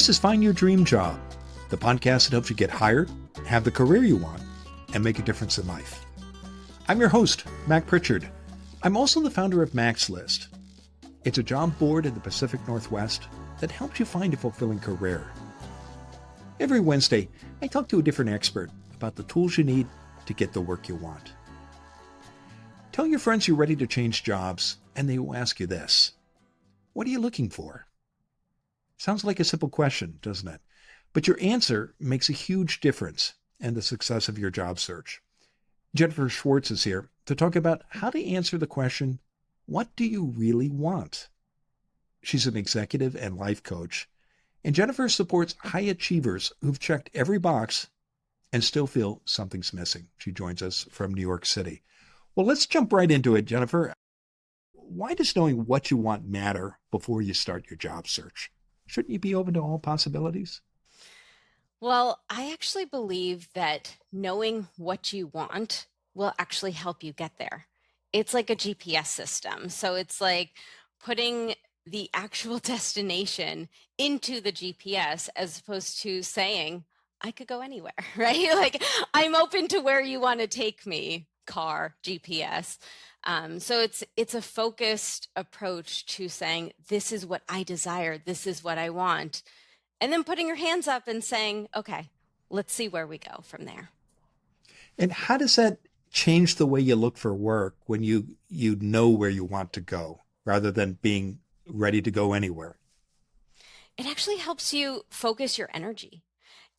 This is Find Your Dream Job, the podcast that helps you get hired, have the career you want, and make a difference in life. I'm your host, Mac Pritchard. I'm also the founder of Mac's List. It's a job board in the Pacific Northwest that helps you find a fulfilling career. Every Wednesday, I talk to a different expert about the tools you need to get the work you want. Tell your friends you're ready to change jobs, and they will ask you this: what are you looking for? Sounds like a simple question, doesn't it? But your answer makes a huge difference in the success of your job search. Jennifer Schwartz is here to talk about how to answer the question, what do you really want? She's an executive and life coach, and Jennifer supports high achievers who've checked every box and still feel something's missing. She joins us from New York City. Well, let's jump right into it, Jennifer. Why does knowing what you want matter before you start your job search? Shouldn't you be open to all possibilities? Well, I actually believe that knowing what you want will actually help you get there. It's like a GPS system. So it's like putting the actual destination into the GPS as opposed to saying, I could go anywhere, right? Like, I'm open to where you want to take me, car, GPS. So it's a focused approach to saying, this is what I desire, this is what I want. And then putting your hands up and saying, okay, let's see where we go from there. And how does that change the way you look for work when you know where you want to go rather than being ready to go anywhere? It actually helps you focus your energy,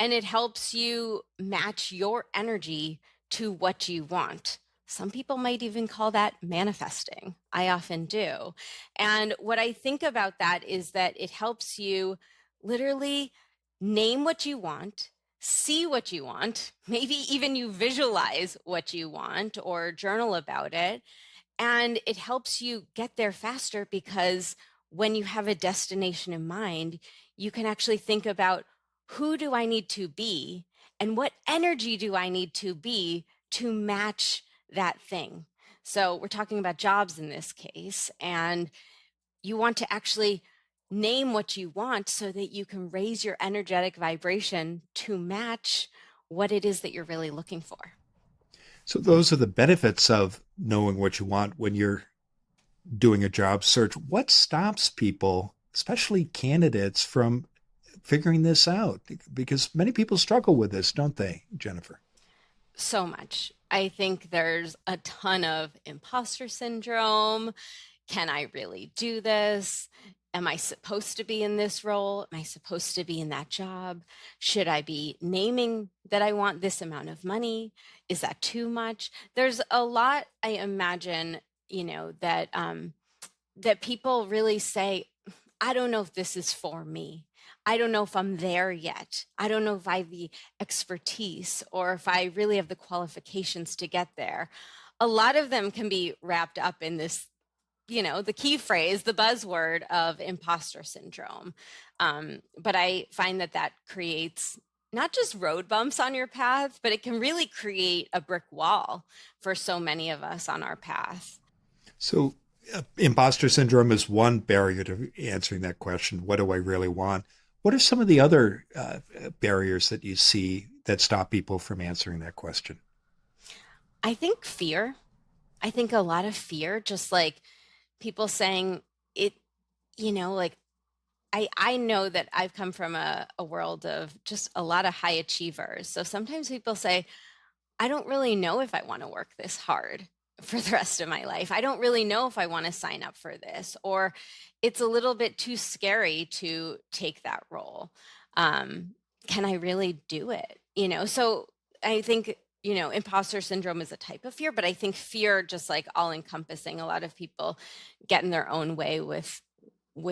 and it helps you match your energy to what you want. Some people might even call that manifesting. I often do. And what I think about that is that it helps you literally name what you want, see what you want, maybe even you visualize what you want or journal about it. And it helps you get there faster because when you have a destination in mind, you can actually think about, who do I need to be and what energy do I need to be to match that thing. So we're talking about jobs in this case, and you want to actually name what you want so that you can raise your energetic vibration to match what it is that you're really looking for. So those are the benefits of knowing what you want when you're doing a job search. What stops people, especially candidates, from figuring this out? Because many people struggle with this, don't they, Jennifer? So much. I think there's a ton of imposter syndrome. Can I really do this? Am I supposed to be in this role? Am I supposed to be in that job? Should I be naming that I want this amount of money? Is that too much? There's a lot, I imagine, that people really say, I don't know if this is for me. I don't know if I'm there yet. I don't know if I have the expertise or if I really have the qualifications to get there. A lot of them can be wrapped up in this, the key phrase, the buzzword of imposter syndrome. But I find that creates not just road bumps on your path, but it can really create a brick wall for so many of us on our path. So imposter syndrome is one barrier to answering that question. What do I really want? What are some of the other barriers that you see that stop people from answering that question? I think fear. I think a lot of fear, just like people saying it, like I know that I've come from a world of just a lot of high achievers. So sometimes people say, I don't really know if I want to work this hard for the rest of my life. I don't really know if I want to sign up for this, or it's a little bit too scary to take that role. Can I really do it? So I think, imposter syndrome is a type of fear, but I think fear, just like all encompassing, a lot of people get in their own way with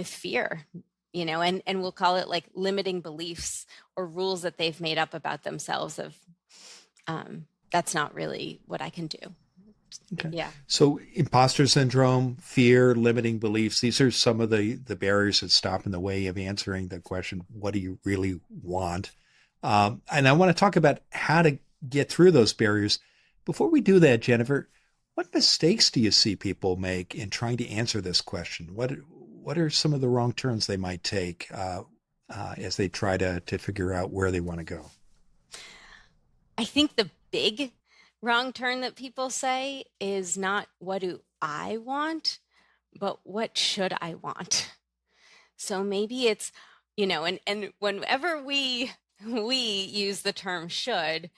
fear, and we'll call it like limiting beliefs or rules that they've made up about themselves of, that's not really what I can do. Okay. Yeah. So imposter syndrome, fear, limiting beliefs, these are some of the barriers that stop in the way of answering the question, what do you really want? And I want to talk about how to get through those barriers. Before we do that, Jennifer, what mistakes do you see people make in trying to answer this question? What are some of the wrong turns they might take? as they try to figure out where they want to go? I think the big wrong turn that people say is not what do I want, but what should I want? So maybe it's, and whenever we use the term should,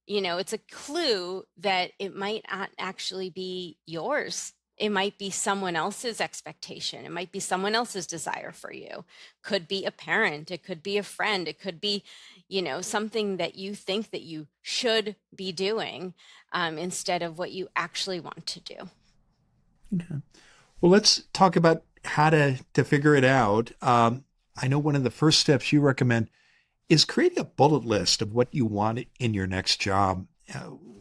it's a clue that it might not actually be yours. It might be someone else's expectation. It might be someone else's desire for you. Could be a parent. It could be a friend. It could be, something that you think that you should be doing instead of what you actually want to do. Okay. Well, let's talk about how to figure it out. I know one of the first steps you recommend is creating a bullet list of what you want in your next job.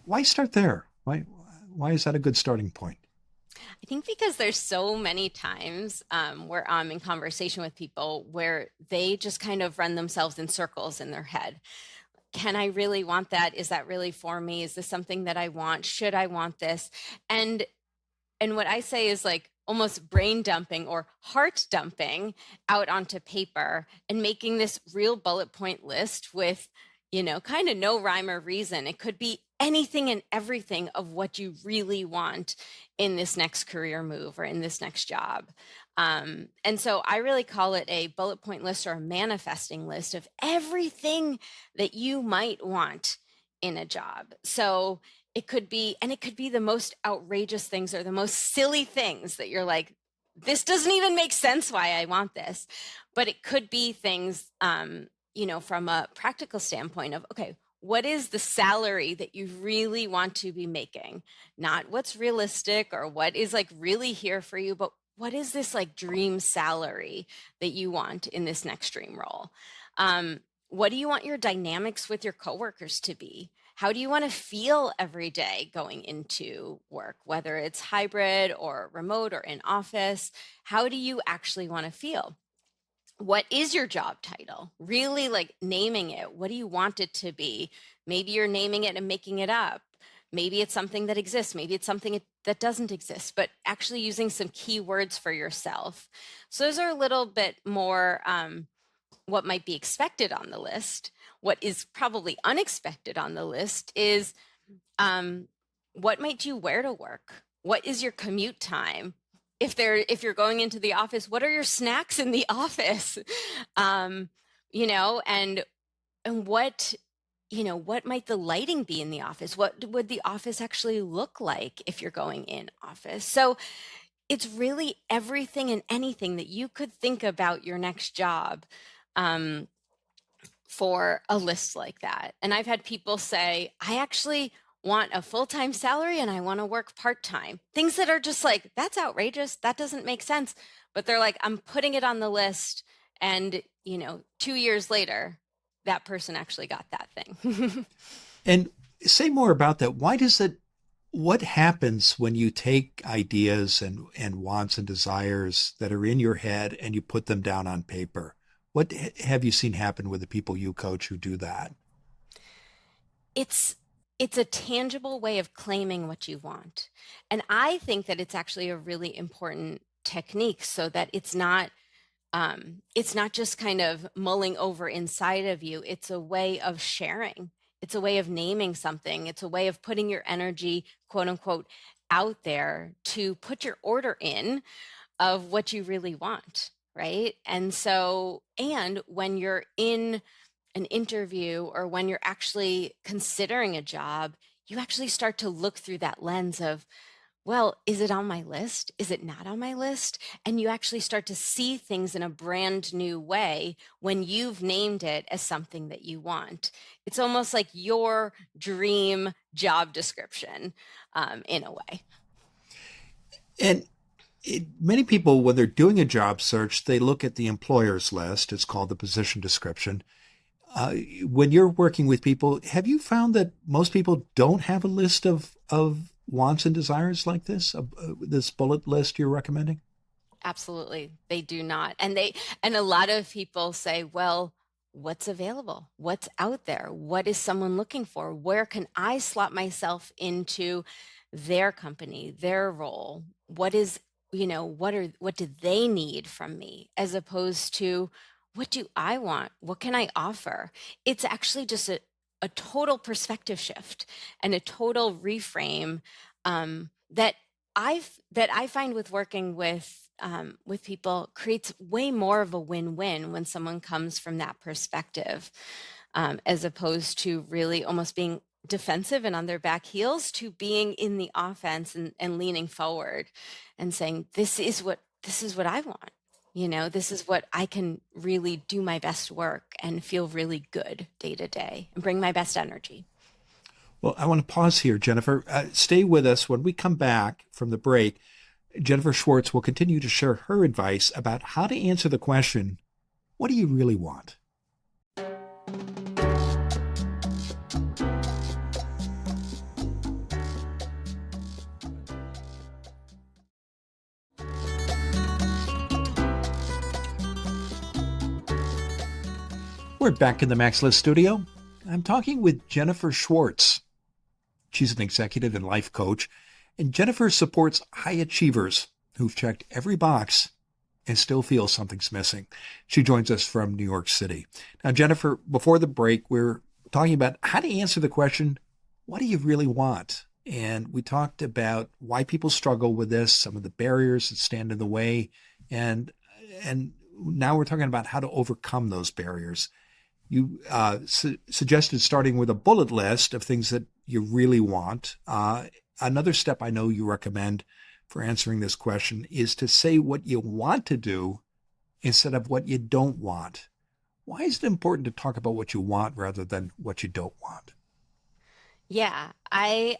Why start there? Why is that a good starting point? I think because there's so many times where I'm in conversation with people where they just kind of run themselves in circles in their head. Can I really want that? Is that really for me? Is this something that I want? Should I want this? And and what I say is like almost brain dumping or heart dumping out onto paper and making this real bullet point list with, kind of no rhyme or reason. It could be anything and everything of what you really want in this next career move or in this next job. And so I really call it a bullet point list or a manifesting list of everything that you might want in a job. So it could be the most outrageous things or the most silly things that you're like, this doesn't even make sense why I want this. But it could be things, from a practical standpoint of, okay, what is the salary that you really want to be making? Not what's realistic or what is like really here for you, but what is this like dream salary that you want in this next dream role? What do you want your dynamics with your coworkers to be? How do you want to feel every day going into work, whether it's hybrid or remote or in office? How do you actually want to feel? What is your job title? Really like naming it. What do you want it to be? Maybe you're naming it and making it up. Maybe it's something that exists. Maybe it's something that doesn't exist, but actually using some key words for yourself. So those are a little bit more what might be expected on the list. What is probably unexpected on the list is what might you wear to work? What is your commute time? If you're going into the office, what are your snacks in the office? um, and what what might the lighting be in the office? What would the office actually look like if you're going in office? So it's really everything and anything that you could think about your next job um, for a list like that. And I've had people say, I actually want a full-time salary and I want to work part-time. Things that are just like, that's outrageous. That doesn't make sense. But they're like, I'm putting it on the list. And, 2 years later, that person actually got that thing. And say more about that. What happens when you take ideas and wants and desires that are in your head and you put them down on paper? What have you seen happen with the people you coach who do that? it's it's a tangible way of claiming what you want. And I think that it's actually a really important technique so that it's not just kind of mulling over inside of you. It's a way of sharing. It's a way of naming something. It's a way of putting your energy, quote unquote, out there to put your order in of what you really want. Right. And when you're in an interview or when you're actually considering a job, you actually start to look through that lens of, well, is it on my list? Is it not on my list? And you actually start to see things in a brand new way when you've named it as something that you want. It's almost like your dream job description in a way. And many people, when they're doing a job search, they look at the employer's list. It's called the position description. When you're working with people, have you found that most people don't have a list of wants and desires like this bullet list you're recommending? Absolutely. They do not. And a lot of people say, well, what's available? What's out there? What is someone looking for? Where can I slot myself into their company, their role? What do they need from me as opposed to what do I want? What can I offer? It's actually just a total perspective shift and a total reframe that I find with working with people creates way more of a win-win when someone comes from that perspective, as opposed to really almost being defensive and on their back heels to being in the offense and leaning forward and saying, this is what I want. This is what I can really do my best work and feel really good day to day and bring my best energy. Well, I want to pause here, Jennifer. Stay with us. When we come back from the break, Jennifer Schwartz will continue to share her advice about how to answer the question, what do you really want? We're back in the Max List studio. I'm talking with Jennifer Schwartz. She's an executive and life coach, and Jennifer supports high achievers who've checked every box and still feel something's missing. She joins us from New York City. Now, Jennifer, before the break, we're talking about how to answer the question, what do you really want? And we talked about why people struggle with this, some of the barriers that stand in the way, and now we're talking about how to overcome those barriers. You suggested starting with a bullet list of things that you really want. Another step I know you recommend for answering this question is to say what you want to do instead of what you don't want. Why is it important to talk about what you want rather than what you don't want? Yeah, I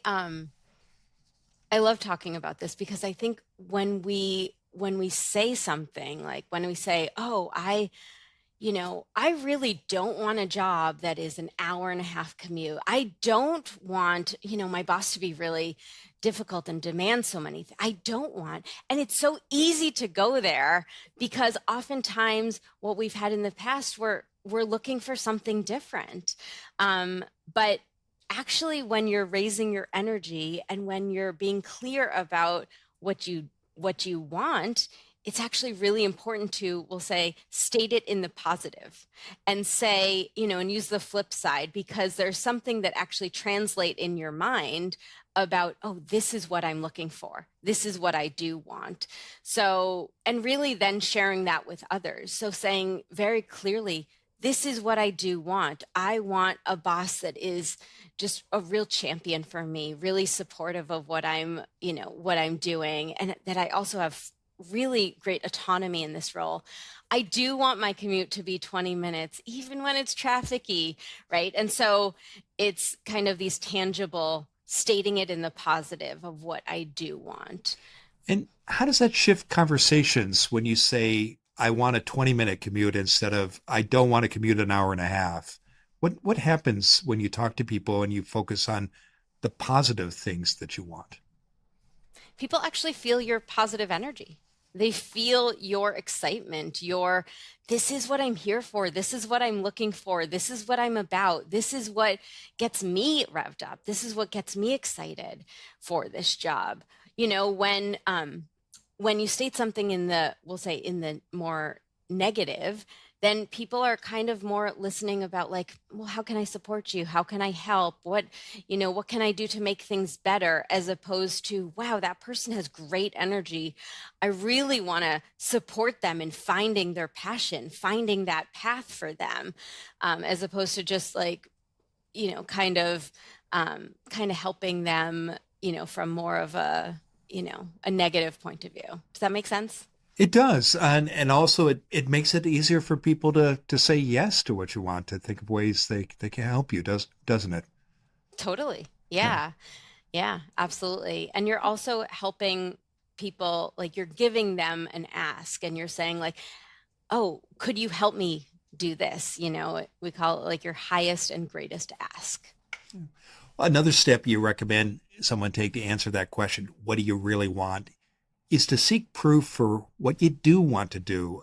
love talking about this because I think when we say something like when we say, "Oh, I really don't want a job that is an hour and a half commute. I don't want, my boss to be really difficult and demand so many things. I don't want." And it's so easy to go there because oftentimes what we've had in the past, we're looking for something different. But actually, when you're raising your energy and when you're being clear about what you want, it's actually really important to, we'll say, state it in the positive and say, and use the flip side, because there's something that actually translate in your mind about, oh, this is what I'm looking for. This is what I do want. So, and really then sharing that with others. So saying very clearly, this is what I do want. I want a boss that is just a real champion for me, really supportive of what I'm doing, and that I also have really great autonomy in this role. I do want my commute to be 20 minutes, even when it's trafficy, right? And so it's kind of these tangible, stating it in the positive of what I do want. And how does that shift conversations when you say, I want a 20-minute commute instead of I don't want to commute an hour and a half? What happens when you talk to people and you focus on the positive things that you want? People actually feel your positive energy. They feel your excitement, this is what I'm here for. This is what I'm looking for. This is what I'm about. This is what gets me revved up. This is what gets me excited for this job. When you state something we'll say in the more negative, then people are kind of more listening about like, well, how can I support you? How can I help? What can I do to make things better? As opposed to, wow, that person has great energy. I really want to support them in finding their passion, finding that path for them, as opposed to just like, kind of helping them, from more of a negative point of view. Does that make sense? It does. And also it makes it easier for people to say yes to what you want, to think of ways they can help you, doesn't it? Totally. Yeah. Yeah. Yeah, absolutely. And you're also helping people, like you're giving them an ask and you're saying like, "Oh, could you help me do this?" We call it like your highest and greatest ask. Another step you recommend someone take to answer that question, what do you really want, is to seek proof for what you do want to do.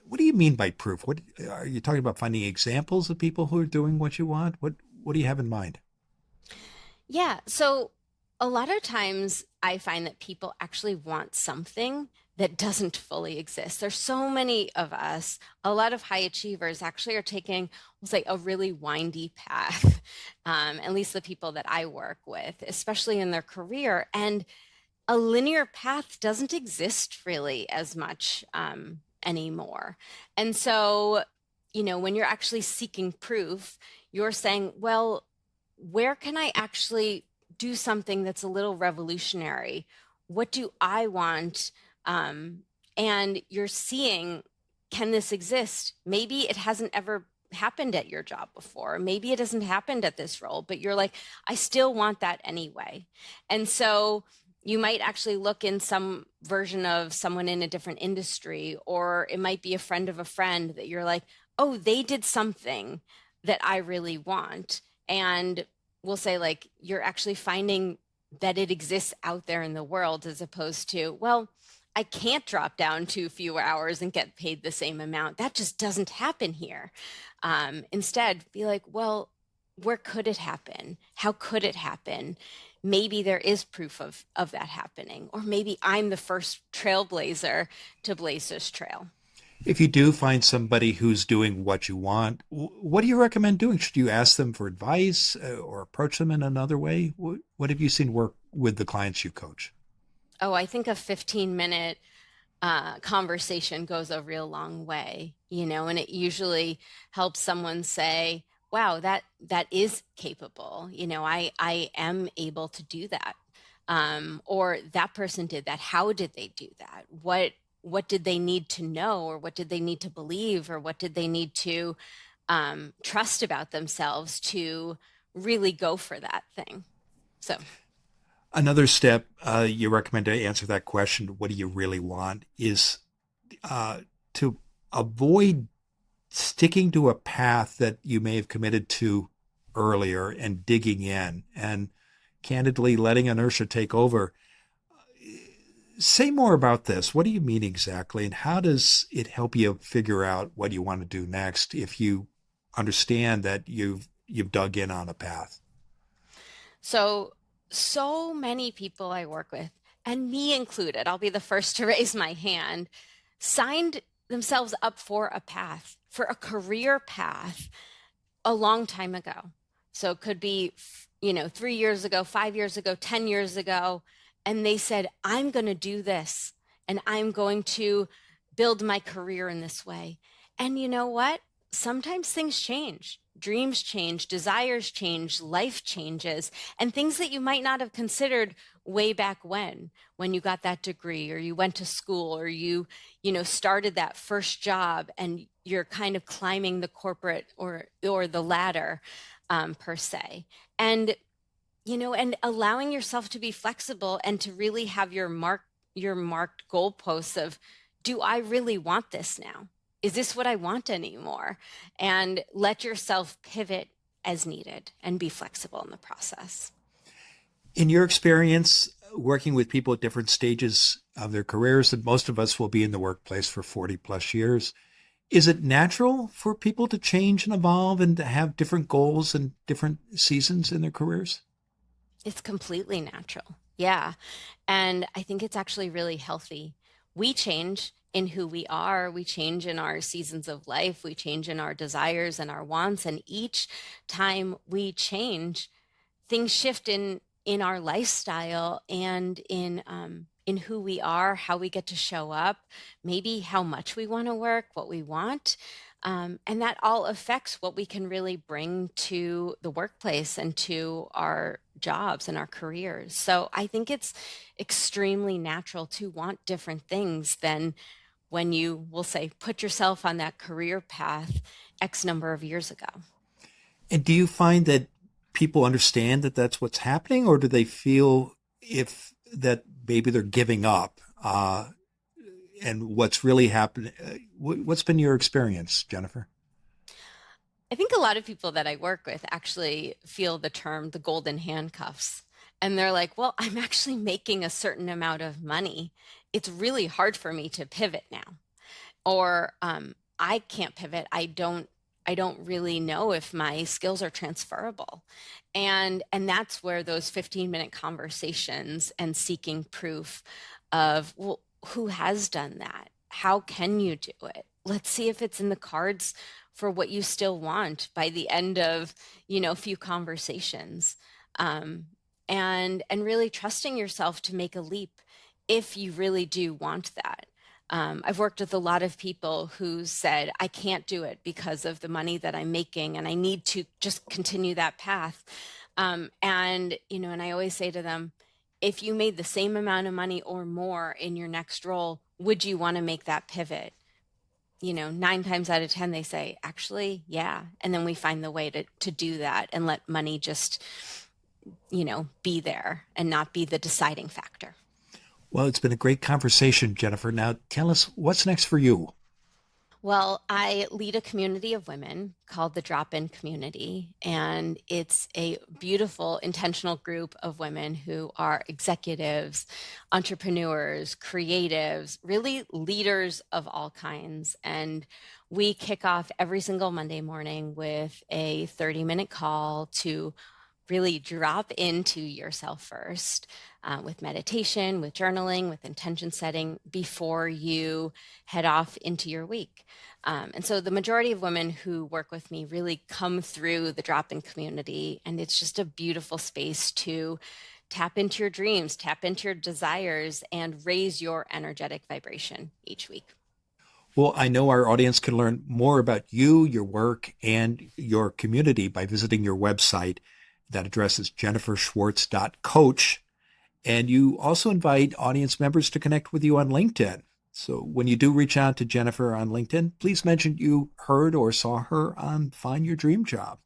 What do you mean by proof? What are you talking about? Finding examples of people who are doing what you want? What do you have in mind? Yeah. So a lot of times I find that people actually want something that doesn't fully exist. There's so many of us, a lot of high achievers actually are taking, we'll say, a really windy path, at least the people that I work with, especially in their career. And a linear path doesn't exist really as much anymore. And so, when you're actually seeking proof, you're saying, well, where can I actually do something that's a little revolutionary? What do I want? Um, and you're seeing, can this exist? Maybe it hasn't ever happened at your job before. Maybe it hasn't happened at this role, but you're like, I still want that anyway. And so you might actually look in some version of someone in a different industry, or it might be a friend of a friend that you're like, oh, they did something that I really want. And we'll say, like, you're actually finding that it exists out there in the world, as opposed to, well, I can't drop down to fewer hours and get paid the same amount. That just doesn't happen here. Instead, be like, well, where could it happen? How could it happen? Maybe there is proof of that happening, or maybe I'm the first trailblazer to blaze this trail. If you do find somebody who's doing what you want, what do you recommend doing? Should you ask them for advice or approach them in another way? What have you seen work with the clients you coach? Oh, I think a 15-minute conversation goes a real long way, and it usually helps someone say, wow, that is capable. I am able to do that. Or that person did that. How did they do that? What did they need to know, or what did they need to believe, or what did they need to trust about themselves to really go for that thing? So. Another step you recommend to answer that question, what do you really want, is uh, to avoid sticking to a path that you may have committed to earlier and digging in and candidly letting inertia take over. Say more about this. What do you mean exactly? And how does it help you figure out what you want to do next if you understand that you've dug in on a path? So many people I work with, and me included, I'll be the first to raise my hand, signed themselves up for a path, for a career path a long time ago. So it could be, 3 years ago, 5 years ago, 10 years ago. And they said, I'm going to do this and I'm going to build my career in this way. And you know what? Sometimes things change. Dreams change, desires change, life changes, and things that you might not have considered way back when you got that degree, or you went to school, or started that first job, and you're kind of climbing the corporate or the ladder, per se. And and allowing yourself to be flexible and to really have your marked goalposts of, do I really want this now? Is this what I want anymore? And let yourself pivot as needed and be flexible in the process. In your experience working with people at different stages of their careers, and most of us will be in the workplace for 40 plus years, is it natural for people to change and evolve and to have different goals and different seasons in their careers? It's completely natural. Yeah. And I think it's actually really healthy. We change in who we are, we change in our seasons of life, we change in our desires and our wants. And each time we change, things shift in our lifestyle and in who we are, how we get to show up, maybe how much we want to work, what we want. And that all affects what we can really bring to the workplace and to our jobs and our careers. So I think it's extremely natural to want different things than when you will say, put yourself on that career path X number of years ago. And do you find that people understand that that's what's happening, or do they feel if that maybe they're giving up? And what's really happening? What's been your experience, Jennifer? I think a lot of people that I work with actually feel the term the golden handcuffs. And they're like, well, I'm actually making a certain amount of money. It's really hard for me to pivot now. Or I can't pivot. I don't really know if my skills are transferable. And that's where those 15-minute conversations and seeking proof of, well, who has done that. How can you do it? Let's see if it's in the cards for what you still want by the end of, a few conversations. Um, and really trusting yourself to make a leap if you really do want that. I've worked with a lot of people who said, I can't do it because of the money that I'm making, and I need to just continue that path. And I always say to them, if you made the same amount of money or more in your next role, would you want to make that pivot? 9 times out of 10, they say, actually, yeah. And then we find the way to do that and let money just, be there and not be the deciding factor. Well, it's been a great conversation, Jennifer. Now tell us what's next for you. Well, I lead a community of women called the Drop-In Community, and it's a beautiful, intentional group of women who are executives, entrepreneurs, creatives, really leaders of all kinds. And we kick off every single Monday morning with a 30-minute call to really drop into yourself first, with meditation, with journaling, with intention setting before you head off into your week. And so the majority of women who work with me really come through the drop-in community, and it's just a beautiful space to tap into your dreams, tap into your desires, and raise your energetic vibration each week. Well, I know our audience can learn more about you, your work, and your community by visiting your website. That address is jenniferschwartz.coach. And you also invite audience members to connect with you on LinkedIn. So when you do reach out to Jennifer on LinkedIn, please mention you heard or saw her on Find Your Dream Job.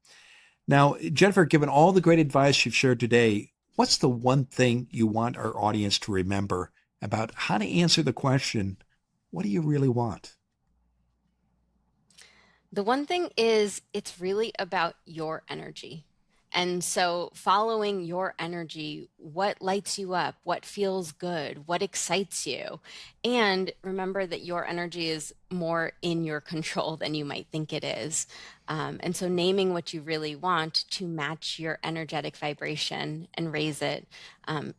Now, Jennifer, given all the great advice you've shared today, what's the one thing you want our audience to remember about how to answer the question, what do you really want? The one thing is, it's really about your energy. And so following your energy, what lights you up, what feels good, what excites you. And remember that your energy is more in your control than you might think it is. And so naming what you really want to match your energetic vibration and raise it,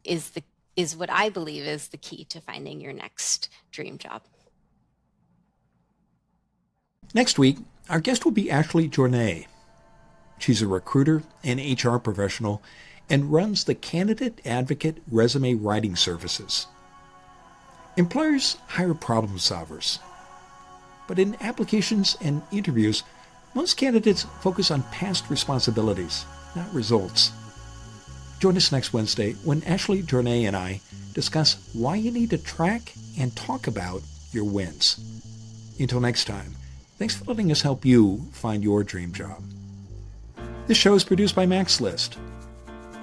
is what I believe is the key to finding your next dream job. Next week, our guest will be Ashley Journay. She's a recruiter and HR professional and runs the Candidate Advocate Resume Writing Services. Employers hire problem solvers. But in applications and interviews, most candidates focus on past responsibilities, not results. Join us next Wednesday when Ashley Journay and I discuss why you need to track and talk about your wins. Until next time, thanks for letting us help you find your dream job. This show is produced by Max List.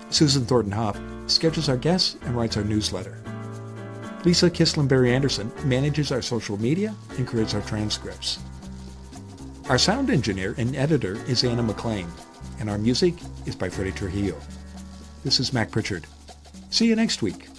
Susan Thornton Hoff schedules our guests and writes our newsletter. Lisa Kislenberry Anderson manages our social media and creates our transcripts. Our sound engineer and editor is Anna McLean, and our music is by Freddie Trujillo. This is Mac Pritchard. See you next week.